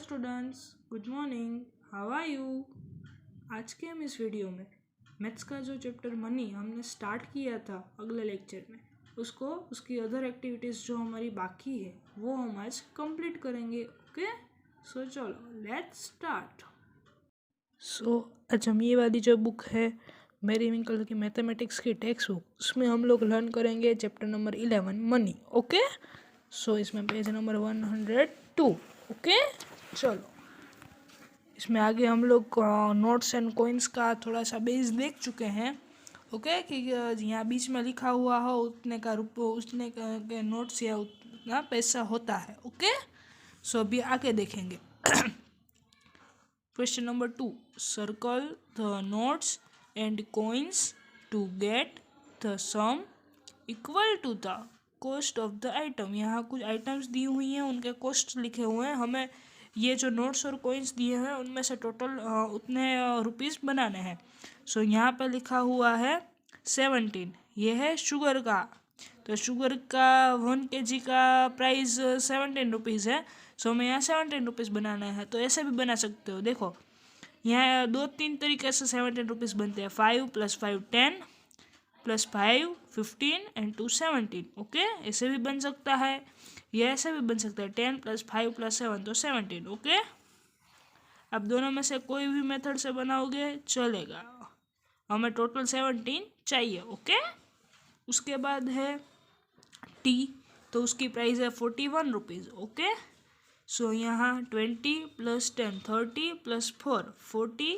Students, good morning. How are you? आज के हम इस वीडियो में मैथ्स का जो चैप्टर मनी हमने स्टार्ट किया था अगले लेक्चर में, उसकी अदर एक्टिविटीज़ जो हमारी बाकी है वो हम आज कंप्लीट करेंगे। ओके, सो चलो लेट्स स्टार्ट। आज हम ये वाली जो बुक है मेरी विंकल की मैथमेटिक्स की टेक्स्ट बुक, उसमें हम लोग लर्न करेंगे चैप्टर नंबर 11 मनी। ओके, सो इसमें पेज नंबर 102। ओके, चलो इसमें आगे हम लोग नोट्स एंड कॉइन्स का थोड़ा सा बेस देख चुके हैं। ओके, कि यहाँ बीच में लिखा हुआ हो उतने का उतने के नोट्स या उतना पैसा होता है। ओके, सो अभी आगे देखेंगे। Question number 2, circle the notes and coins to get the sum equal to the cost of the item. यहाँ कुछ आइटम्स दी हुई हैं, उनके कॉस्ट लिखे हुए हैं। हमें ये जो नोट्स और कॉइन्स दिए हैं उनमें से टोटल उतने रुपीस बनाने हैं। सो यहाँ पे लिखा हुआ है 17, ये है शुगर का। तो शुगर का 1 kg का प्राइस 17 रुपीज़ है। सो हमें यहाँ 17 रुपीज़ बनाना है। तो ऐसे भी बना सकते हो, देखो यहाँ 2-3 तरीके से 17 रुपीज़ बनते हैं। 5 + 5 10 + 5 15 एंड 2 17। ओके, ऐसे भी बन सकता है, ये ऐसे भी बन सकता है 10 + 5 + 7 तो 17। ओके, अब दोनों में से कोई भी मेथड से बनाओगे चलेगा, हमें टोटल 17 चाहिए। ओके, उसके बाद है टी, तो उसकी प्राइस है 41 रुपीज़। ओके, सो यहाँ 20 + 10 30 + 4 40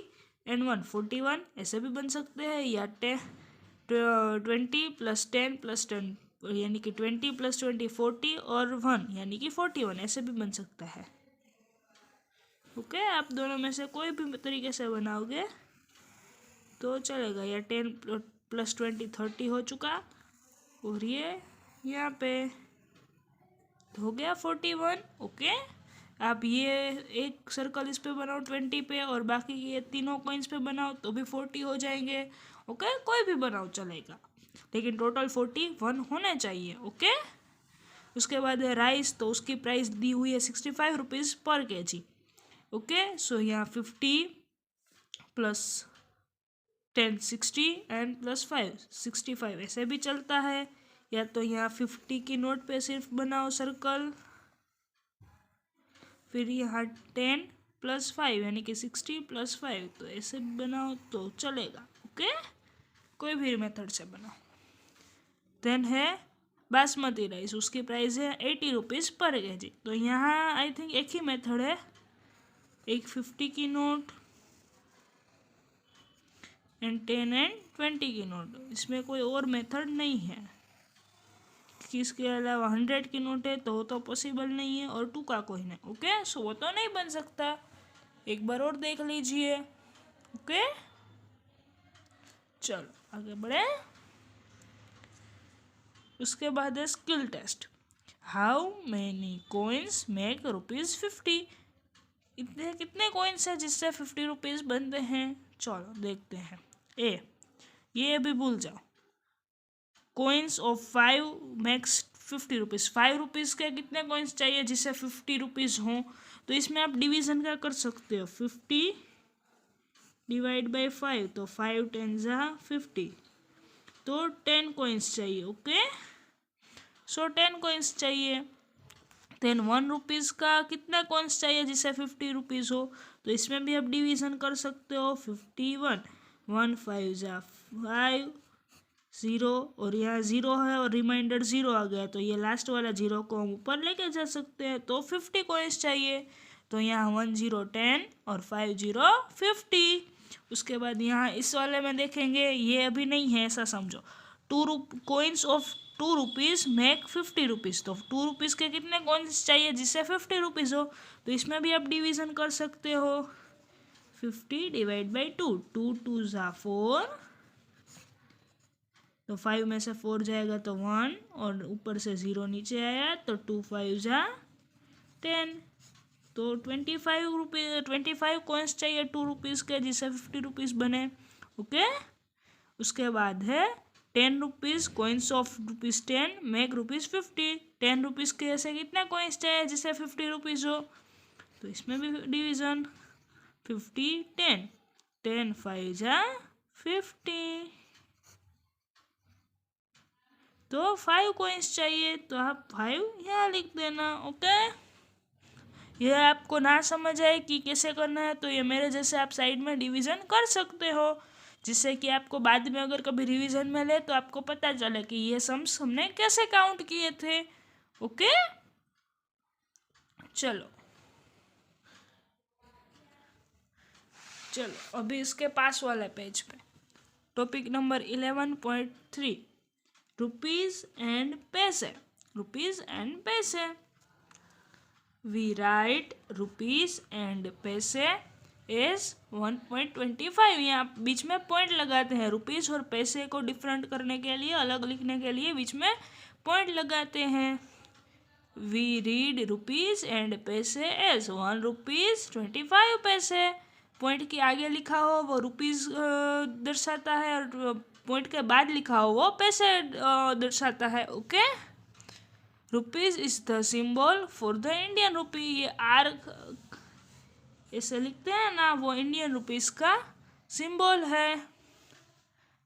एंड 1 41 ऐसे भी बन सकते हैं, या 20 + 10 + 10 यानी कि 20 + 20 40 और 1 यानी कि 41 ऐसे भी बन सकता है। ओके, आप दोनों में से कोई भी तरीके से बनाओगे तो चलेगा। या 10 + 20 30 हो चुका, और ये यहाँ पे हो गया 41। ओके, आप ये एक सर्कल इस पे बनाओ 20 पे, और बाकी ये तीनों कॉइन्स पे बनाओ तो भी 40 हो जाएंगे। ओके, कोई भी बनाओ चलेगा, लेकिन टोटल 41 होने चाहिए। ओके, उसके बाद है राइस, तो उसकी प्राइस दी हुई है 65 रुपीज़ पर kg। ओके, सो यहाँ 50 + 10 60 एंड +5 65 ऐसे भी चलता है, या तो यहाँ 50 की नोट पे सिर्फ बनाओ सर्कल, फिर यहाँ 10 + 5 यानी कि 60 + 5 तो ऐसे बनाओ तो चलेगा। ओके, कोई भी मेथड से बनाओ। देन है बासमती राइस, उसकी प्राइस है 80 रुपीज़ पर kg। तो यहाँ आई थिंक एक ही मेथड है, एक 50 की नोट एंड 10 एंड 20 की नोट, इसमें कोई और मेथड नहीं है। इसके अलावा 100 की नोट है तो वो तो पॉसिबल नहीं है, और 2 का कॉइन है। ओके, सो वो तो नहीं बन सकता, एक बार और देख लीजिए। ओके, चलो आगे बढ़े। उसके बाद है skill test. How many coins make ₹50? इतने कितने कॉइन्स है जिससे 50 रुपीज़ बनते हैं? चलो देखते हैं। ये अभी भूल जाओ। Coins of 5 max 50 rupees. 5 rupees के कितने कॉइन्स चाहिए जिससे 50 रुपीज़ हों? तो इसमें आप डिवीज़न क्या कर सकते हो, 50 / 5, तो 5 10 50, तो 10 कॉइन्स चाहिए। ओके, सो 10 कॉइन्स चाहिए। देन 1 रुपीज़ का कितने कॉइन्स चाहिए जिससे 50 रुपीज़ हो? तो इसमें भी आप डिवीज़न कर सकते हो, 51 1 5 5 0, और यहाँ 0 है और रिमाइंडर 0 आ गया, तो ये लास्ट वाला 0 को हम ऊपर लेके जा सकते हैं। तो 50 कॉइन्स चाहिए, तो यहाँ 1 0 10 और 5 0 50। उसके बाद यहाँ इस वाले में देखेंगे, ये अभी नहीं है ऐसा समझो। Coins of 2 rupees make 50 rupees. तो 2 रुपीज़ के कितने कॉइन्स चाहिए जिससे 50 रुपीज़ हो? तो इसमें भी आप डिवीज़न कर सकते हो, 50 / 2, 2 2 4, तो 5 में से 4 जाएगा तो 1, और ऊपर से 0 नीचे आया तो 2 5 10, तो 25 कॉइन्स चाहिए 2 रुपीज़ के जिससे 50 रुपीज़ बने। ओके, उसके बाद है 10 rupees, coins of ₹10 make ₹50। 10 rupees के ऐसे कितने कॉइन्स चाहिए जिससे 50 रुपीज़ हो? तो इसमें भी डिवीज़न 50 10, 10 5 जा 50। तो 5 कॉइन्स चाहिए, तो आप 5 यहाँ लिख देना। ओके, ये आपको ना समझ आए कि कैसे करना है तो ये मेरे जैसे आप साइड में डिवीज़न कर सकते हो, जिससे कि आपको बाद में अगर कभी रिवीजन में ले तो आपको पता चले कि ये सम्स हमने कैसे काउंट किए थे। ओके, चलो अभी इसके पास वाले पेज पे टॉपिक नंबर 11.3 रुपीज़ एंड पैसे। रुपीज़ एंड पैसे, वी राइट रुपीज़ एंड पैसे एज 1.25। यहाँ बीच में पॉइंट लगाते हैं, रुपीज़ और पैसे को डिफरेंट करने के लिए, अलग लिखने के लिए बीच में पॉइंट लगाते हैं। वी रीड रुपीज़ एंड पैसे एज 1 रुपीज़ 25 पैसे। पॉइंट के आगे लिखा हो वो रुपीज़ दर्शाता है और पॉइंट के बाद लिखा हो वो पैसे दर्शाता है। Okay, rupees is the symbol for the Indian rupee. ये आर ऐसे लिखते हैं ना, वो इंडियन रुपीज़ का सिंबल है।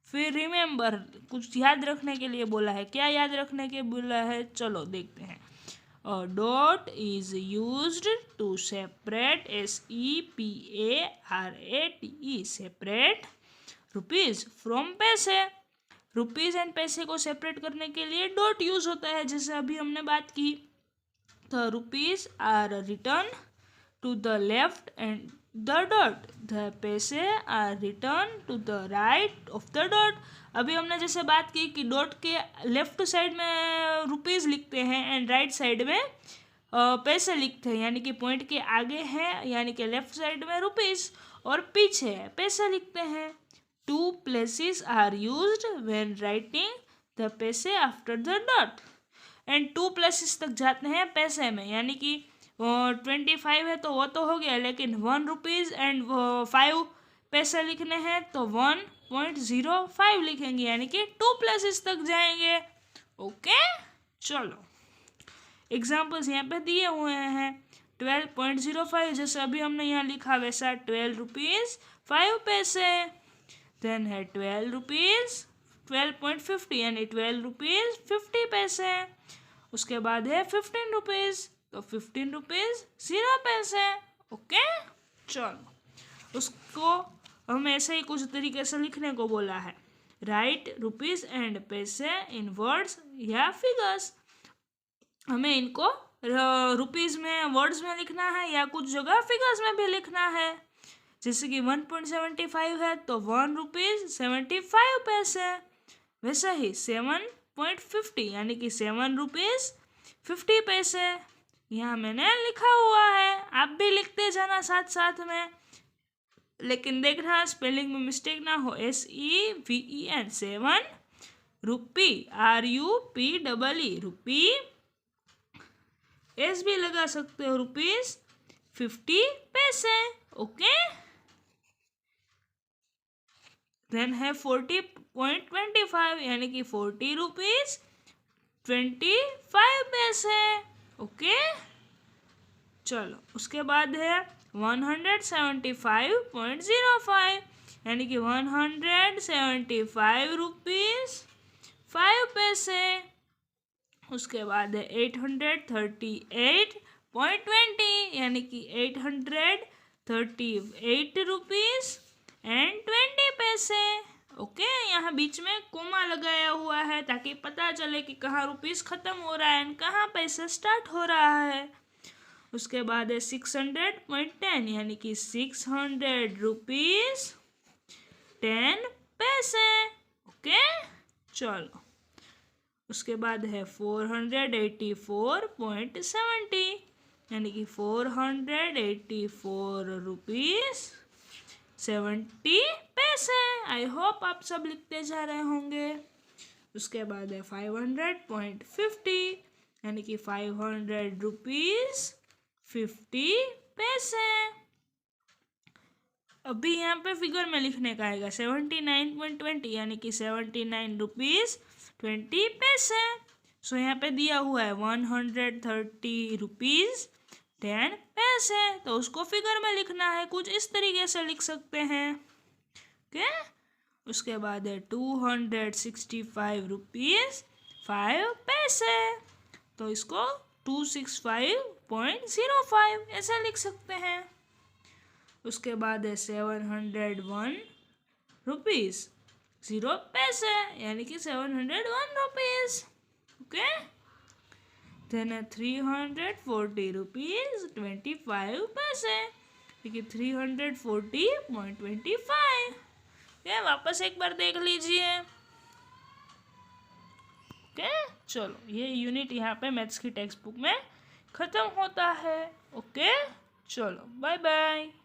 फिर रिमेंबर, कुछ याद रखने के लिए बोला है। क्या याद रखने के बोला है, चलो देखते हैं। A dot is used to separate SEPARATE separate rupees from पैसे। रुपीज़ एंड पैसे को सेपरेट करने के लिए डॉट यूज होता है, जैसे अभी हमने बात की। The rupees are return to the left and the dot, the पैसे are return to the right of the dot. अभी हमने जैसे बात की कि डॉट के लेफ्ट साइड में रुपीज़ लिखते हैं एंड राइट साइड में पैसे लिखते हैं, यानी कि पॉइंट के आगे है यानी कि लेफ्ट साइड में रुपीज़ और पीछे पैसे लिखते हैं। Two places are used when writing the पैसे after the dot, and 2 places तक जाते हैं पैसे में, यानी कि 25 है तो वो तो हो गया, लेकिन 1 रुपीज़ एंड 5 पैसे लिखने हैं तो 1.05 लिखेंगे, यानी कि 2 प्लेसेस तक जाएंगे। ओके, चलो एग्जाम्पल्स यहाँ पे दिए हुए हैं। 12.05 जैसे अभी हमने यहाँ लिखा वैसा 12 रुपीज़ 5 पैसे। देन है 12 रुपीज़ 12.50 यानी 12 रुपीज़ 50 पैसे। उसके बाद है 15 रुपीज़, तो 15 रुपीज़ 0 पैसे। ओके, चलो उसको हम ऐसे ही कुछ तरीके से लिखने को बोला है। राइट रुपीज़ एंड पैसे इन वर्ड्स या फिगर्स। हमें इनको रुपीज़ में वर्ड्स में लिखना है या कुछ जगह फिगर्स में भी लिखना है। जैसे कि 1.75 है तो 1 रुपीज़ 75 पैसे। वैसे ही 7.50 यानी कि 7 रुपीज़ 50 पैसे यहाँ मैंने लिखा हुआ है। आप भी लिखते जाना साथ साथ में, लेकिन देखना स्पेलिंग में मिस्टेक ना हो। SEVEN 7 रुपी, RUPEE रुपी, एस भी लगा सकते हो, रुपीज़ 50 पैसे। ओके, देन है 40.25 यानी कि 40 रुपीज़ 25 पैसे। ओके, चलो उसके बाद है 175.05 यानी कि 175 रुपीज़ 5 पैसे। उसके बाद है 838.20 यानी कि 838 रुपीज़ एंड 20 पैसे। ओके, यहाँ बीच में कोमा लगाया हुआ है ताकि पता चले कि कहाँ रुपीज़ ख़त्म हो रहा है एंड कहाँ पैसे स्टार्ट हो रहा है। उसके बाद है 600.10 यानी कि 600 रुपीज़ 10 पैसे। ओके, चलो उसके बाद है 484.70 यानी कि 484 रुपीज़ 70 पैसे। आई होप आप सब लिखते जा रहे होंगे। उसके बाद है 500.50 यानी कि 500 रुपीज़ 50 पैसे। अभी यहाँ पे फिगर में लिखने का आएगा 79.20 यानी कि 79 रुपीज़ 20 पैसे। सो यहाँ पे दिया हुआ है 130 रुपीज़ 10 पैसे। तो उसको फिगर में लिखना है, कुछ इस तरीके से लिख सकते हैं। ओके, उसके बाद है 265 रुपीज़ 5 पैसे। तो इसको 265.05 ऐसे लिख सकते हैं। उसके बाद है 701 रुपीज़ 0 पैसे, यानी कि 701 रुपीज़। ओके, देन है 340 रुपीज़ 25 पैसे, देखिए 340.25। ओके, वापस एक बार देख लीजिए। ओके, चलो ये यूनिट यहाँ पे मैथ्स की टेक्स्ट बुक में ख़त्म होता है। ओके, चलो बाय बाय।